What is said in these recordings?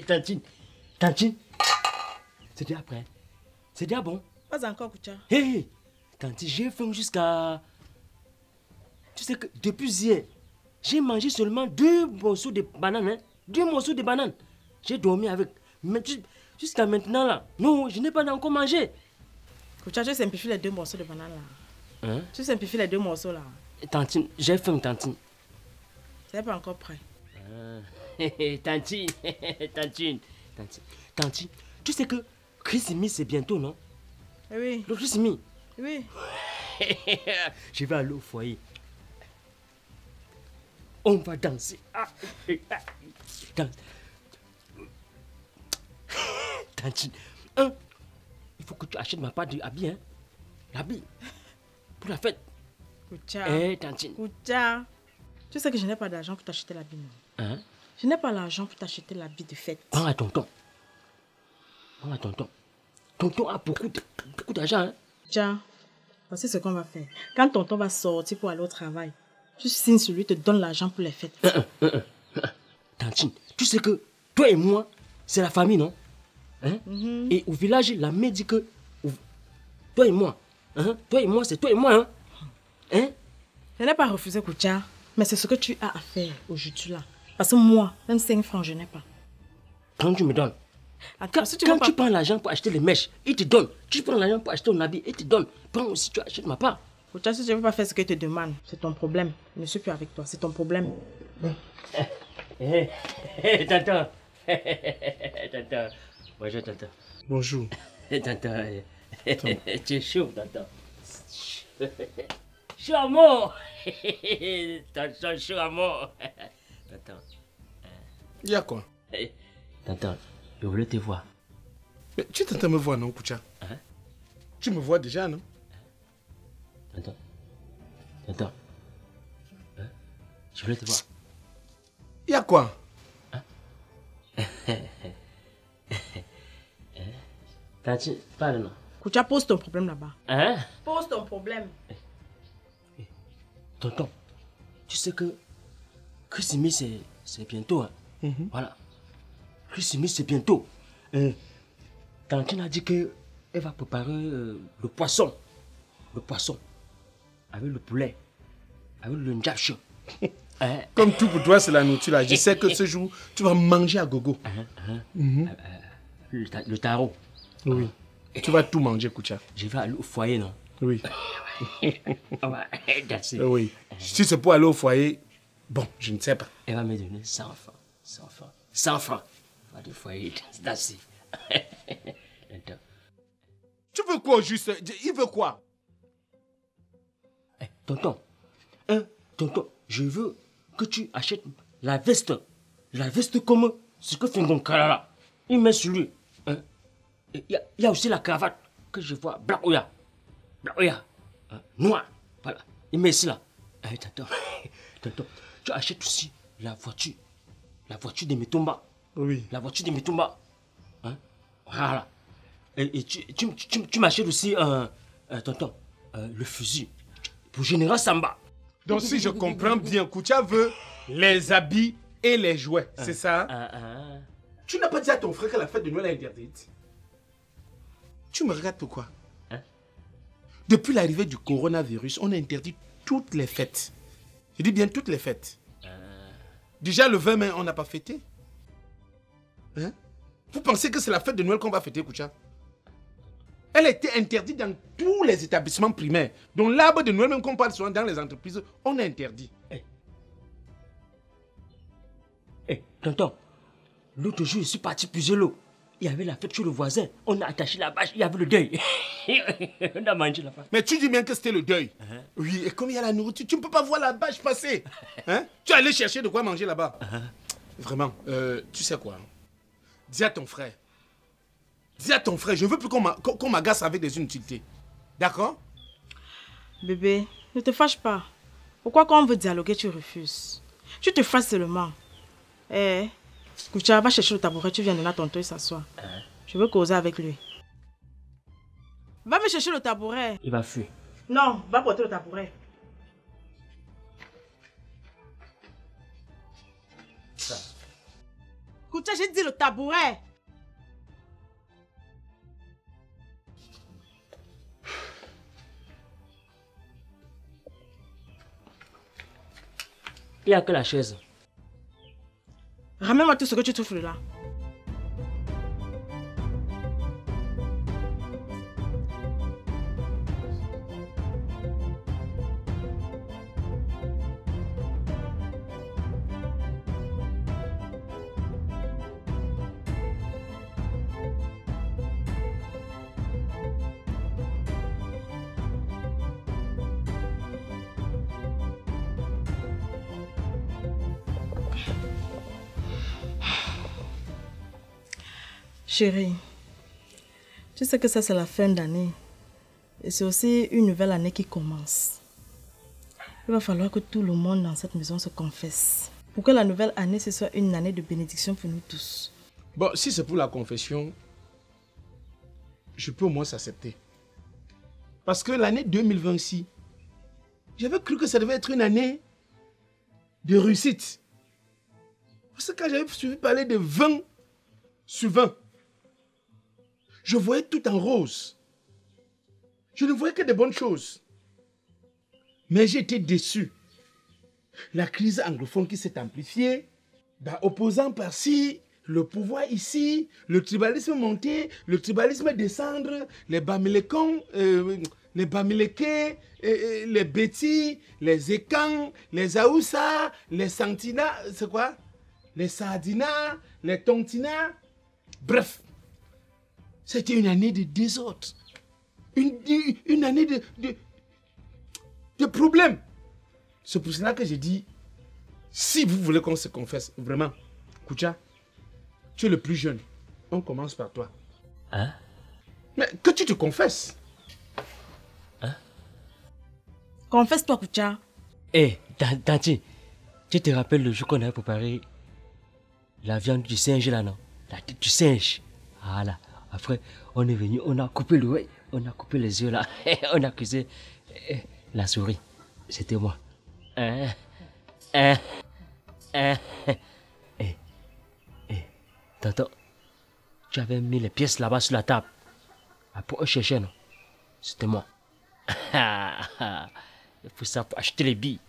Tantine, Tantine, c'est déjà après. C'est déjà bon. Pas encore, Koutia. Hé, Tantine, j'ai faim jusqu'à... Tu sais que depuis hier, j'ai mangé seulement 2 morceaux de banane. Hein? 2 morceaux de banane. J'ai dormi avec. Mais jusqu'à maintenant là, non, je n'ai pas encore mangé. Koutia, tu simplifies les 2 morceaux de banane là. Hein? Tu simplifies les 2 morceaux là. Tantine, j'ai faim, Tantine. C'est pas encore prêt. Tantine, Tantine, Tantine, Tantine, tu sais que Christmas c'est bientôt, non? Oui. Le Christmas. Oui. Je vais aller au foyer. On va danser. Tantine, il faut que tu achètes ma part d'habits, hein? L'habit. Pour la fête. Koutia. Tantine. Koutia. Tu sais que je n'ai pas d'argent pour t'acheter l'habit, non? Hein? Je n'ai pas l'argent pour t'acheter l'habit de fête. Prends à tonton. Prends à tonton. Tonton a beaucoup d'argent, hein? Tiens, voici ce qu'on va faire. Quand tonton va sortir pour aller au travail, tu signes sur lui, te donne l'argent pour les fêtes. Tantine, tu sais que toi et moi, c'est la famille, non? Hein? Et au village, la mère dit que toi et moi, hein? Toi et moi, c'est toi et moi, hein? Hein? Je n'ai pas refusé, Koutia, mais c'est ce que tu as à faire aujourd'hui là. Parce que moi, même 5 francs, je n'ai pas. Quand tu me donnes. Attends, Quand tu prends l'argent pour acheter les mèches, il te donne. Tu prends l'argent pour acheter ton habit, il te donne. Prends aussi, tu achètes ma part. Koutia, si tu ne veux pas faire ce que tu te demandes, c'est ton problème. Je ne suis plus avec toi, c'est ton problème. Tonton. Tonton. Bonjour, tonton. Bonjour. Tonton. Tu es chaud, tonton. Chaud à mort. Tonton, chaud à mort. Tonton. Il y a quoi? Tonton, je voulais te voir. Mais tu t'entends me voir, non, Koutia? Hein? Tu me vois déjà, non? Tonton. Tonton. Hein? Je voulais te voir. Il y a quoi? Tantine, parle non. Koutia, pose ton problème là-bas. Hein? Pose ton problème. Tonton, tu sais que Christmas c'est bientôt. Hein? Voilà. Christmas c'est bientôt. Tantine a dit qu'elle va préparer le poisson. Le poisson. Avec le poulet. Avec le njapcho. Comme tout pour toi, c'est la nourriture là. Je sais que ce jour, tu vas manger à gogo. Le tarot. Oui. Tu vas tout manger, Koutia. Je vais aller au foyer, non? Oui. That's it. Oui. Si c'est pour aller au foyer, bon, je ne sais pas. Elle va me donner 100 francs. 100 francs. 100 francs. Va au foyer. That's it. Tu veux quoi juste? Il veut quoi? Tonton. Tonton, je veux que tu achètes la veste. La veste comme ce que fait Kalala. Il met sur lui. Il y a aussi la cravate que je vois. Black Oya. Black Oya. Noir. Voilà. Il met ici là. Tonton. Tonton, tu achètes aussi la voiture. La voiture de Mitumba. Oui. La voiture de Mitumba. Voilà. Et tu m'achètes aussi, tonton, le fusil. Pour Général Samba. Donc si je comprends bien, Koutia veut les habits et les jouets. C'est ça? Tu n'as pas dit à ton frère que la fête de Noël est interdite? Tu me regardes pourquoi? Depuis l'arrivée du coronavirus, on a interdit toutes les fêtes. Je dis bien toutes les fêtes. Déjà le 20 mai, on n'a pas fêté. Hein? Vous pensez que c'est la fête de Noël qu'on va fêter, Koutia? Elle a été interdite dans tous les établissements primaires. Donc l'arbre de Noël, même qu'on parle souvent dans les entreprises, on a interdit. Tonton, l'autre jour, je suis parti puiser l'eau. Il y avait la fête chez le voisin. On a attaché la bâche, il y avait le deuil. On a mangé la bâche. Mais tu dis bien que c'était le deuil. Oui, et comme il y a la nourriture, tu ne peux pas voir la bâche passer. Hein? Tu es allé chercher de quoi manger là-bas. Vraiment, tu sais quoi? Dis à ton frère. Dis à ton frère, je ne veux plus qu'on m'agace avec des inutilités. D'accord? Bébé, ne te fâche pas. Pourquoi quand on veut dialoguer, tu refuses? Tu te fasses seulement. Eh, Koucha, va chercher le tabouret, tu viens de là, tonton, il s'assoit. Je veux causer avec lui. Va me chercher le tabouret. Il va fuir. Non, va porter le tabouret. Ça. Koucha, j'ai dit le tabouret. Il n'y a que la chaise. Ramène-moi tout ce que tu trouves là. Chérie, tu sais que ça c'est la fin d'année. Et c'est aussi une nouvelle année qui commence. Il va falloir que tout le monde dans cette maison se confesse. Pour que la nouvelle année ce soit une année de bénédiction pour nous tous. Bon, si c'est pour la confession, je peux au moins s'accepter. Parce que l'année 2026, j'avais cru que ça devait être une année de réussite. Parce que quand j'avais suivi parler de 20 sur 20, je voyais tout en rose. Je ne voyais que de bonnes choses. Mais j'ai été déçu. La crise anglophone qui s'est amplifiée, opposant par-ci, le pouvoir ici, le tribalisme monter, le tribalisme descendre, les Bamilekons, les Bamileke, les Beti, les Ekans, les Aoussa, les Santina, c'est quoi? Les Sardina, les Tontina. Bref, c'était une année de désordre. Une année de problèmes. C'est pour cela que j'ai dit, si vous voulez qu'on se confesse, vraiment, Koucha, tu es le plus jeune. On commence par toi. Hein? Mais que tu te confesses. Hein? Confesse-toi, Koucha. Eh, Tanti, tu te rappelles le jour qu'on avait préparé la viande du singe là, non? La tête du singe. Voilà. Après, on est venu, on a coupé l'oreille, on a coupé les yeux là, on a accusé la souris. C'était moi. Tonton, tu avais mis les pièces là-bas sur la table. Après, on cherchait, non? C'était moi. Il faut ça pour acheter les billes.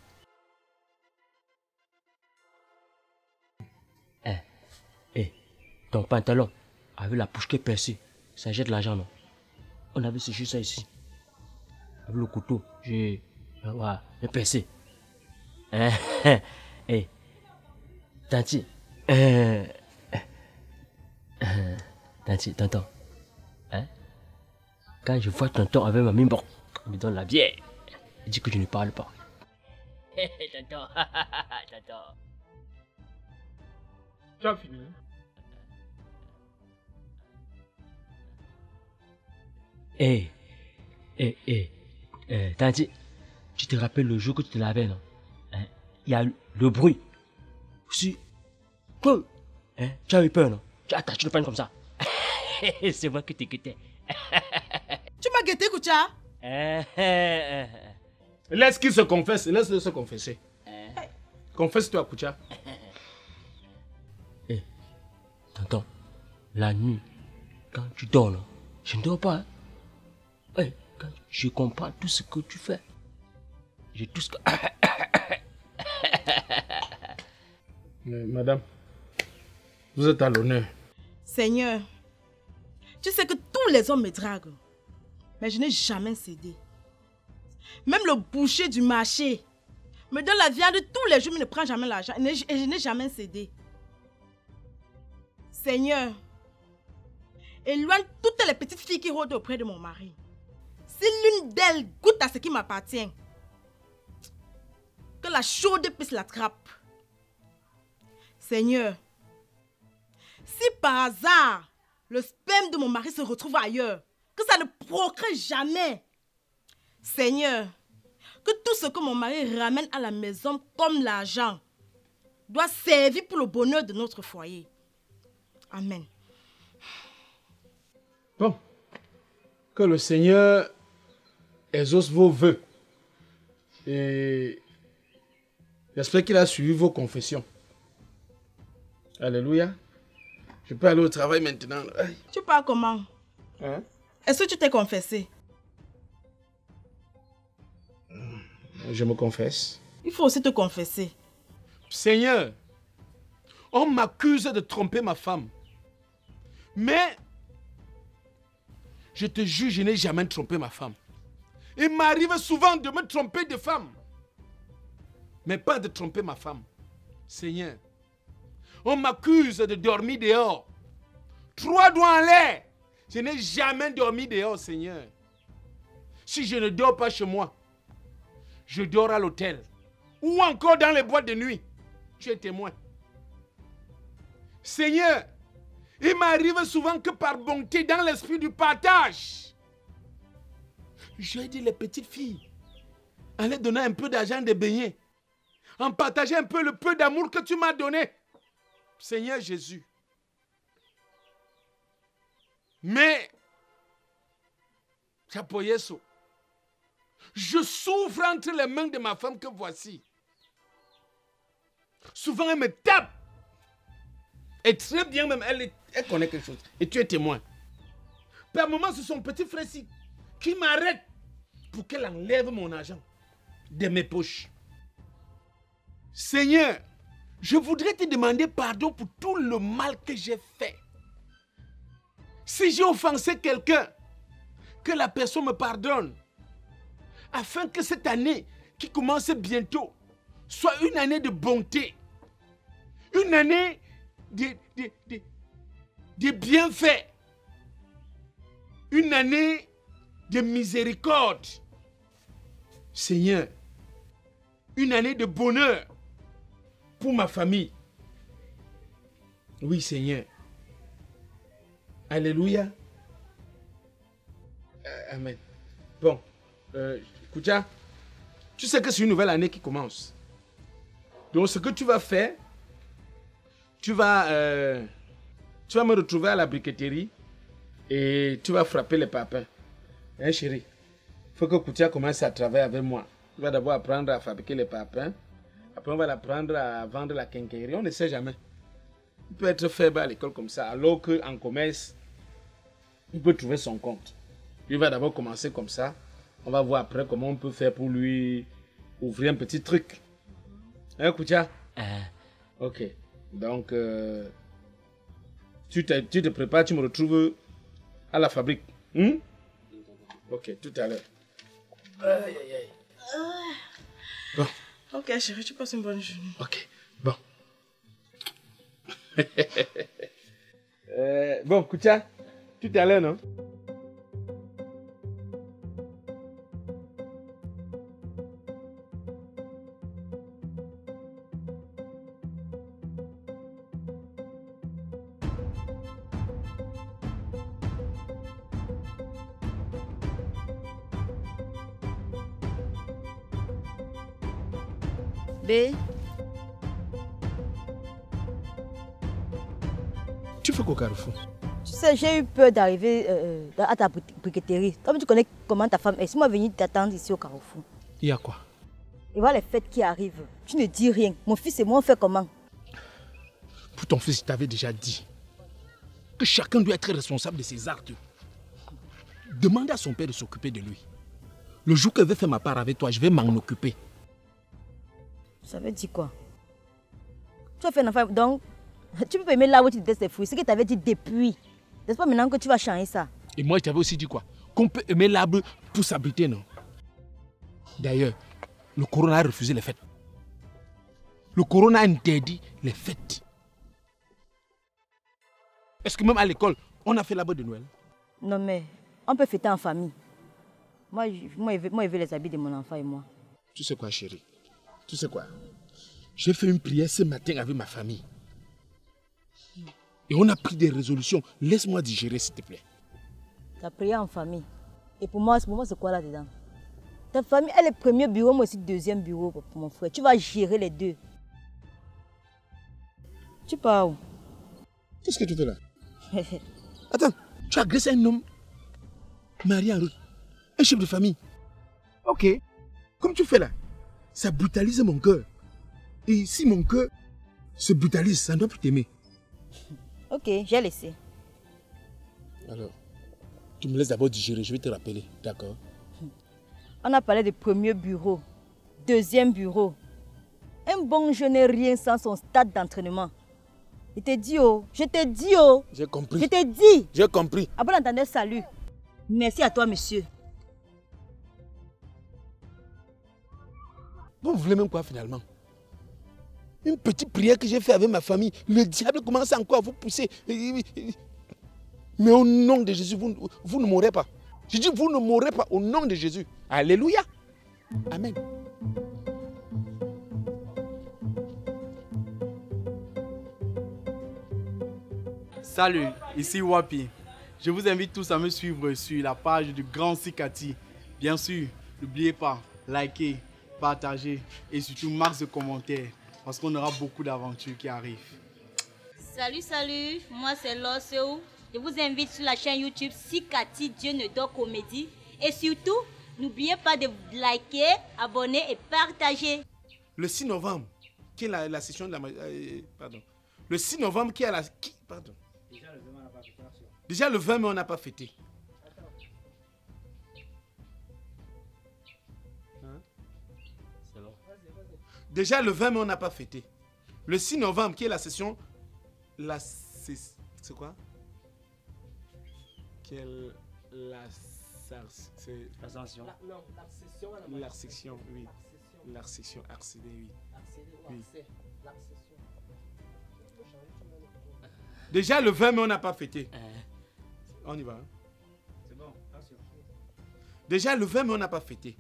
Ton pantalon avec la poche qui est percée, ça jette l'argent, non? On avait séché ça ici. Avec le couteau, j'ai percé. Tanti. Tanti, tonton. Hein? Quand je vois tonton avec ma mimbre, il me donne la bière. Il dit que je ne parle pas. Tonton. Tonton. Tu as fini? Tanti, tu te rappelles le jour que tu te lavais, non? Il y a le bruit. Si. Quoi? Tu as eu peur, non? Tu as attaché le pan comme ça. C'est moi qui t'ai guetté. Tu m'as guetté, Koucha? Laisse qu'il se confesse, laisse-le se confesser. Confesse-toi, Koucha. Tonton, la nuit, quand tu dors, non? Je ne dors pas, hein? Quand je comprends tout ce que tu fais. J'ai tout ce que... Mais, madame, vous êtes à l'honneur. Seigneur, tu sais que tous les hommes me draguent. Mais je n'ai jamais cédé. Même le boucher du marché me donne la viande tous les jours, mais ne prend jamais l'argent. Et je n'ai jamais cédé. Seigneur, éloigne toutes les petites filles qui rôdent auprès de mon mari. Si l'une d'elles goûte à ce qui m'appartient, que la chaude puisse l'attrape. Seigneur, si par hasard le sperme de mon mari se retrouve ailleurs, que ça ne procrée jamais. Seigneur, que tout ce que mon mari ramène à la maison comme l'argent doit servir pour le bonheur de notre foyer. Amen. Bon, que le Seigneur exauce vos vœux. Et j'espère qu'il a suivi vos confessions. Alléluia. Je peux aller au travail maintenant. Aïe. Tu parles comment? Hein? Est-ce que tu t'es confessé? Je me confesse. Il faut aussi te confesser. Seigneur, on m'accuse de tromper ma femme. Mais, je te jure, je n'ai jamais trompé ma femme. Il m'arrive souvent de me tromper de femme. Mais pas de tromper ma femme. Seigneur, on m'accuse de dormir dehors. 3 doigts en l'air. Je n'ai jamais dormi dehors, Seigneur. Si je ne dors pas chez moi, je dors à l'hôtel. Ou encore dans les boîtes de nuit. Tu es témoin. Seigneur, il m'arrive souvent que par bonté, dans l'esprit du partage, j'ai dit les petites filles, en leur donnant un peu d'argent de beignets, en partageant un peu le peu d'amour que tu m'as donné. Seigneur Jésus. Mais, Chapoyeso, je souffre entre les mains de ma femme que voici. Souvent, elle me tape. Et très bien même, elle connaît quelque chose. Et tu es témoin. Par moment, c'est son petit frère-ci qui m'arrête pour qu'elle enlève mon argent de mes poches. Seigneur, je voudrais te demander pardon pour tout le mal que j'ai fait. Si j'ai offensé quelqu'un, que la personne me pardonne. Afin que cette année qui commence bientôt soit une année de bonté. Une année de bienfaits. Une année de miséricorde. Seigneur, une année de bonheur pour ma famille. Oui, Seigneur. Alléluia. Amen. Bon, Koutia, tu sais que c'est une nouvelle année qui commence. Donc, ce que tu vas faire, tu vas me retrouver à la briqueterie et tu vas frapper les papins. Hein, chérie? Il faut que Koutia commence à travailler avec moi. Tu vas d'abord apprendre à fabriquer les papins. Après, on va l'apprendre à vendre la quincaillerie. On ne sait jamais. Il peut être faible à l'école comme ça, alors qu'en commerce, il peut trouver son compte. Il va d'abord commencer comme ça. On va voir après comment on peut faire pour lui ouvrir un petit truc. Hein, Koutia? Ok. Donc, tu te prépares, tu me retrouves à la fabrique. Ok, tout à l'heure. Aïe, aïe, aïe. Bon. Ok, chérie, tu passes une bonne journée. Ok, bon. Bon, Koutia, tout à l'heure, non? B. Tu fais quoi, Carrefour? Tu sais, j'ai eu peur d'arriver à ta briqueterie. Comme tu connais comment ta femme est, si moi venir t'attendre ici au Carrefour. Il y a quoi? Et voilà les fêtes qui arrivent. Tu ne dis rien. Mon fils et moi, on fait comment? Pour ton fils, je t'avais déjà dit que chacun doit être responsable de ses actes. Demande à son père de s'occuper de lui. Le jour que je vais faire ma part avec toi, je vais m'en occuper. Ça veut dire quoi? Tu as fait un enfant, donc tu peux aimer l'arbre où tu détestes les fruits. C'est ce que tu avais dit depuis. N'est-ce pas maintenant que tu vas changer ça? Et moi, je t'avais aussi dit quoi? Qu'on peut aimer l'arbre pour s'abriter, non? D'ailleurs, le corona a refusé les fêtes. Le corona a interdit les fêtes. Est-ce que même à l'école, on a fait l'arbre de Noël? Non mais, on peut fêter en famille. Moi, je veux les habits de mon enfant et moi. Tu sais quoi, chérie? Tu sais quoi? J'ai fait une prière ce matin avec ma famille. Et on a pris des résolutions. Laisse-moi digérer, s'il te plaît. Ta prière en famille. Et pour moi, c'est quoi là-dedans? Ta famille, elle est premier bureau, moi aussi deuxième bureau pour mon frère. Tu vas gérer les deux. Tu pars où? Qu'est-ce que tu fais là? Attends, tu as agressé un homme marié en route, un chef de famille. Ok, comme tu fais là, ça brutalise mon cœur. Et si mon cœur se brutalise, ça ne doit plus t'aimer. Ok, j'ai laissé. Alors, tu me laisses d'abord digérer, je vais te rappeler, d'accord? On a parlé de premier bureau, deuxième bureau. Un bon jeune n'est rien sans son stade d'entraînement. Je t'ai dit, oh, je t'ai dit, oh. J'ai compris. Je t'ai dit. J'ai compris. À bon entendeur, salut. Merci à toi, monsieur. Vous voulez même quoi finalement? Une petite prière que j'ai fait avec ma famille, le diable commence encore à vous pousser. Mais au nom de Jésus, vous ne mourrez pas. Je dis, vous ne mourrez pas au nom de Jésus. Alléluia. Amen. Salut, ici Wapi. Je vous invite tous à me suivre sur la page du Grand Sikati. Bien sûr, n'oubliez pas, likez, partagez et surtout marquez de commentaires parce qu'on aura beaucoup d'aventures qui arrivent. Salut, moi c'est Lorseo. Je vous invite sur la chaîne YouTube Sikati Dieu ne dort comédie. Et surtout, n'oubliez pas de liker, abonner et partager. Le 6 novembre, qui est la session de la... pardon. Le 6 novembre, qui est la... pardon. Déjà le 20 mai, on n'a pas fêté. Déjà le 20 mai, on n'a pas fêté. Le 6 novembre, qui est la session... C'est quoi? L'ascension. L'arsection, oui. L'arsection, accéder, oui. Déjà le 20 mai, on n'a pas fêté. On y va. Hein? C'est bon, attention. Déjà le 20 mai, on n'a pas fêté.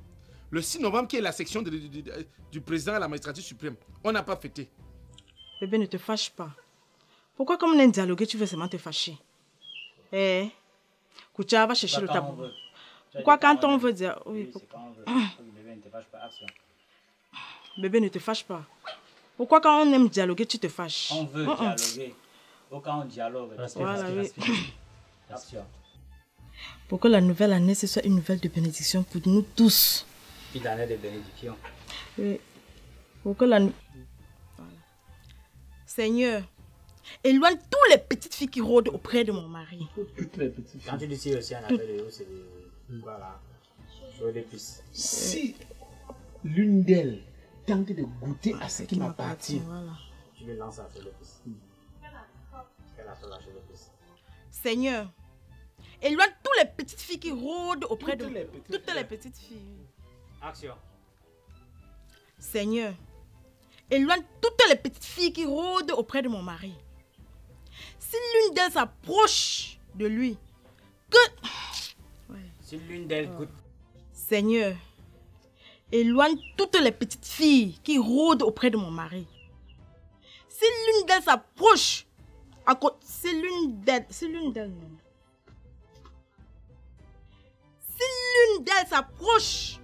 Le 6 novembre, qui est la section du président à la magistrature suprême, on n'a pas fêté. Bébé, ne te fâche pas. Pourquoi, comme on a dialogué, tu veux seulement te fâcher? Eh, Koutia va chercher le tabou. Pourquoi quand on veut dire... Oui, Bébé, ne te fâche pas, action. Bébé, ne te fâche pas. Pourquoi quand on aime dialoguer, tu te fâches? On veut dialoguer. Pourquoi on dialogue? Voilà, oui. Action. Pour que la nouvelle année, ce soit une nouvelle de bénédiction pour nous tous. Une année de bénédiction. Oui. Pour que la... Voilà. Seigneur, éloigne toutes les petites filles qui rôdent auprès de mon mari. Toutes les petites filles. Quand tu dis si aussi, on appelle les c'est voilà. Sur les pistes. Si l'une d'elles tente de goûter à ce qui m'appartient, voilà. Tu lui lances à sur les pistes. Elle a fait lâcher les pistes. Seigneur, éloigne toutes les petites filles qui rôdent auprès de moi. Toutes les petites filles. Action. Seigneur, éloigne toutes les petites filles qui rôdent auprès de mon mari. Si l'une d'elles s'approche de lui, que... Ouais. Si l'une d'elles goûte. Seigneur, éloigne toutes les petites filles qui rôdent auprès de mon mari. Si l'une d'elles s'approche, si l'une d'elles s'approche